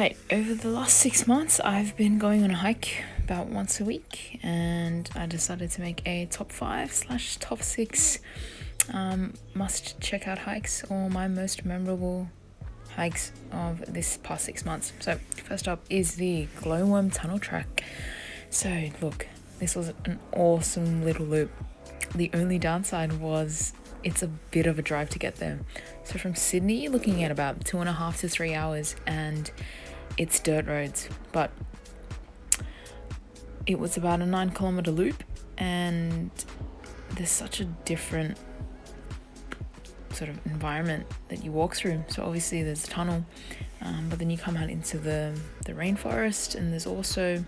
Alright, over the last 6 months I've been going on a hike about once a week, and I decided to make a top 5/top 6 must check out hikes, or my most memorable hikes of this past 6 months. So first up is the Glowworm Tunnel Track. So look, this was an awesome little loop. The only downside was it's a bit of a drive to get there. So from Sydney, you're looking at about 2.5 to 3 hours, and it's dirt roads, but it was about a 9-kilometer loop, and there's such a different sort of environment that you walk through. So obviously there's a tunnel, but then you come out into the rainforest, and there's also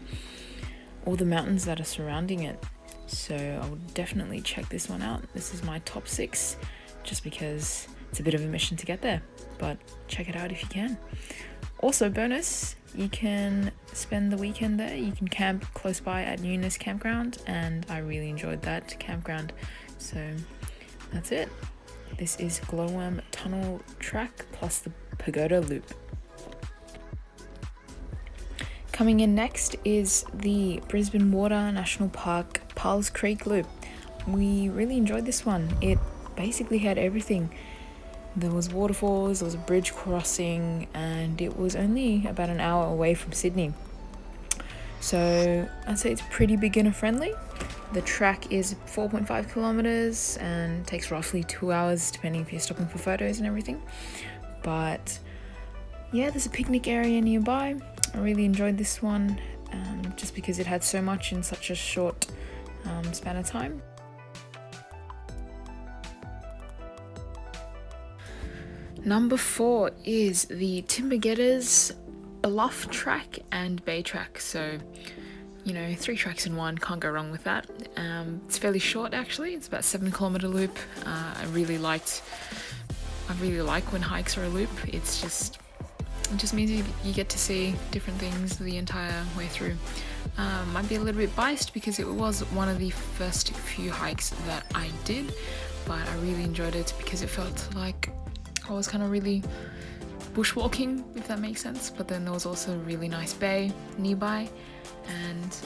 all the mountains that are surrounding it. So I would definitely check this one out. This is my top 6, just because it's a bit of a mission to get there, but check it out if you can. Also, bonus, you can spend the weekend there. You can camp close by at Newness Campground, and I really enjoyed that campground. So that's it. This is Glowworm Tunnel Track plus the Pagoda Loop. Coming in next is the Brisbane Water National Park Pals Creek Loop. We really enjoyed this one. It basically had everything. There was waterfalls, there was a bridge crossing, and it was only about an hour away from Sydney. So I'd say it's pretty beginner friendly. The track is 4.5 kilometers and takes roughly 2 hours, depending if you're stopping for photos and everything. But yeah, there's a picnic area nearby. I really enjoyed this one, just because it had so much in such a short span of time. Number 4 is the Timbergetters Bluff Track and Bay Track. So, 3 tracks in one, can't go wrong with that. It's fairly short actually. It's about 7-kilometer loop. I really like when hikes are a loop. It just means you get to see different things the entire way through. Might be a little bit biased because it was one of the first few hikes that I did, but I really enjoyed it because it felt like I was kind of really bushwalking, if that makes sense. But then there was also a really nice bay nearby, and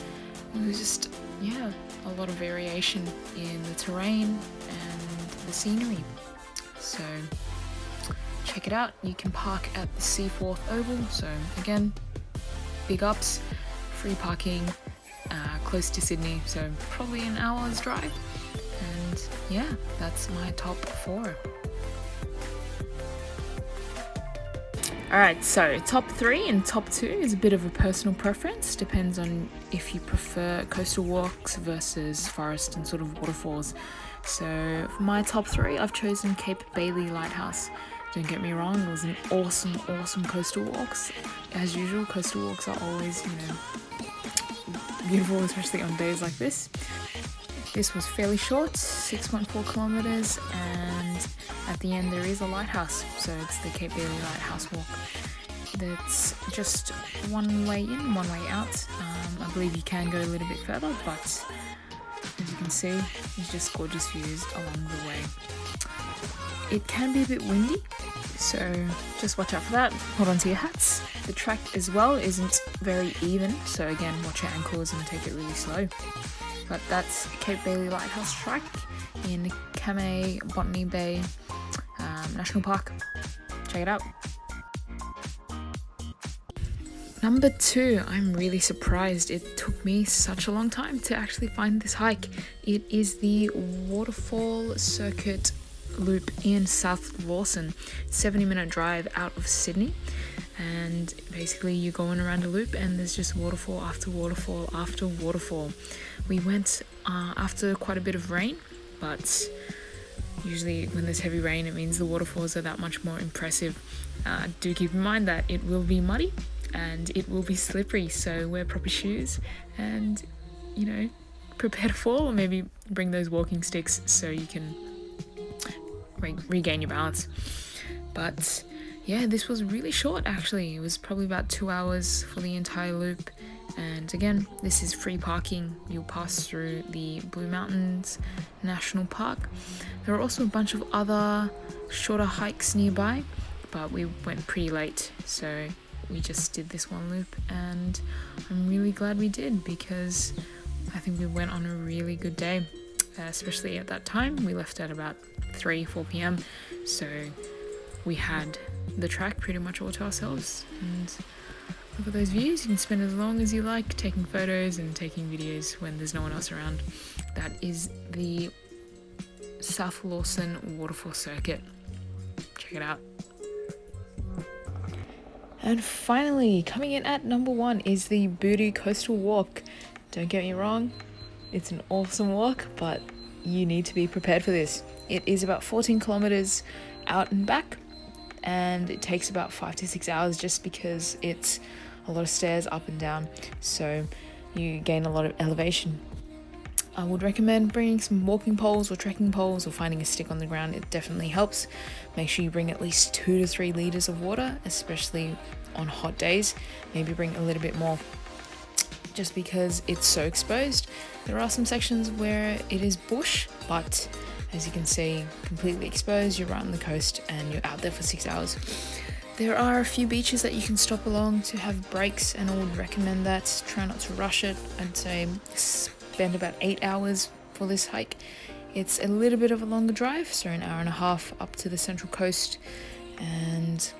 it was just, a lot of variation in the terrain and the scenery. So check it out. You can park at the Seaforth Oval. So again, big ups, free parking, close to Sydney, so probably an hour's drive. And that's my top 4. Alright, so top 3 and top 2 is a bit of a personal preference. Depends on if you prefer coastal walks versus forest and sort of waterfalls. So for my top 3, I've chosen Cape Bailey Lighthouse. Don't get me wrong, it was an awesome coastal walks. As usual, coastal walks are always, beautiful, especially on days like this. This was fairly short, 6.4 kilometers, and at the end there is a lighthouse, so it's the Cape Bailey Lighthouse Walk. That's just one way in, one way out. I believe you can go a little bit further, but as you can see, there's just gorgeous views along the way. It can be a bit windy, so just watch out for that. Hold on to your hats. The track as well isn't very even, so again, watch your ankles and take it really slow. But that's Cape Bailey Lighthouse Track in Kaale Botany Bay National Park. Check it out. Number 2, I'm really surprised it took me such a long time to actually find this hike. It is the Waterfall Circuit Loop in South LAWSON. 70-minute drive out of Sydney, and basically you're going around a loop and there's just waterfall after waterfall after waterfall. We went after quite a bit of rain, but usually when there's heavy rain it means the waterfalls are that much more impressive. Do keep in mind that it will be muddy and it will be slippery, so wear proper shoes and prepare to fall, or maybe bring those walking sticks so you can regain your balance. But this was really short actually. It was probably about 2 hours for the entire loop, and again, this is free parking. You'll pass through the Blue Mountains National Park. There are also a bunch of other shorter hikes nearby, but we went pretty late, so we just did this one loop, and I'm really glad we did, because I think we went on a really good day, especially at that time. We left at about 3-4 p.m, so we had the track pretty much all to ourselves. And look at those views. You can spend as long as you like taking photos and taking videos when there's no one else around. That is the South LAWSON waterfall circuit. Check it out. And finally, coming in at number 1 is the BOUDDI coastal walk. Don't get me wrong, it's an awesome walk, but you need to be prepared for this. It is about 14 kilometers out and back, and it takes about 5 to 6 hours, just because it's a lot of stairs up and down, so you gain a lot of elevation. I would recommend bringing some walking poles or trekking poles, or finding a stick on the ground. It definitely helps. Make sure you bring at least 2 to 3 liters of water, especially on hot days. Maybe bring a little bit more, just because it's so exposed. There are some sections where it is bush, but as you can see, completely exposed. You're right on the coast and you're out there for 6 hours. There are a few beaches that you can stop along to have breaks, and I would recommend that. Try not to rush it. I'd say spend about 8 hours for this hike. It's a little bit of a longer drive, so an hour and a half up to the central coast, and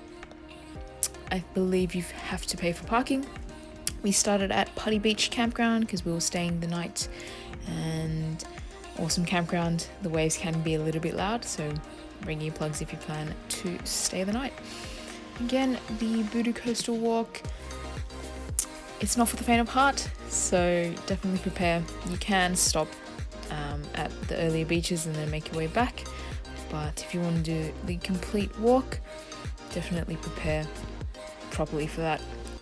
I believe you have to pay for parking. We started at Putty Beach campground because we were staying the night, and awesome campground. The waves can be a little bit loud, so bring earplugs if you plan to stay the night. Again, the BOUDDI coastal walk, it's not for the faint of heart, so definitely prepare. You can stop at the earlier beaches and then make your way back, but if you want to do the complete walk, definitely prepare properly for that.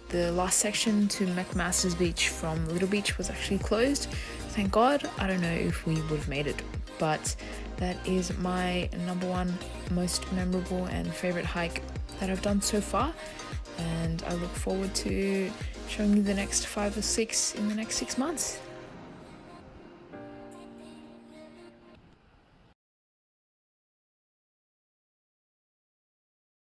The last section to McMaster's Beach from Little Beach was actually closed. Thank God. I don't know if we would have made it, but that is my number 1 most memorable and favorite hike that I've done so far, and I look forward to showing you the next 5 or 6 in the next 6 months.